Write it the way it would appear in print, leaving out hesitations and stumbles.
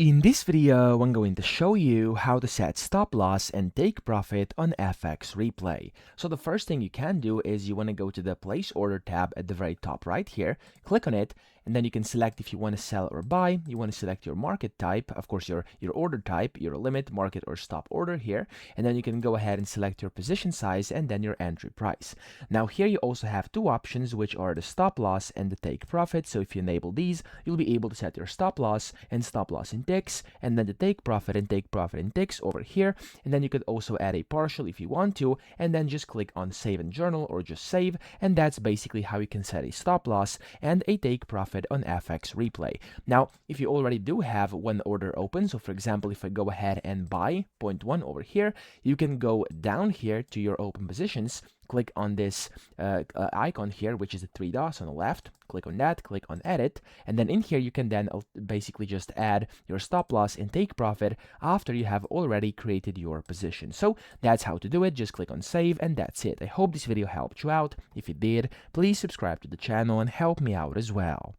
In this video, I'm going to show you how to set stop loss and take profit on FX Replay. So the first thing you can do is you want to go to the Place Order tab at the very top right here, click on it, and then you can select if you want to sell or buy. You want to select your market type, of course your order type, your limit, market, or stop order here, and then you can go ahead and select your position size and then your entry price. Now here you also have two options, which are the stop loss and the take profit. So if you enable these, you'll be able to set your stop loss in ticks, and then the take profit in ticks over here. And then you could also add a partial if you want to, and then just click on save and journal or just save, and that's basically how you can set a stop loss and a take profit on FX Replay. Now, if you already do have one order open, so for example, if I go ahead and buy point one over here, you can go down here to your open positions, click on this icon here, which is the three dots on the left, click on that, click on edit, and then in here you can then basically just add your stop loss and take profit after you have already created your position. So that's how to do it. Just click on save, and that's it. I hope this video helped you out. If it did, please subscribe to the channel and help me out as well.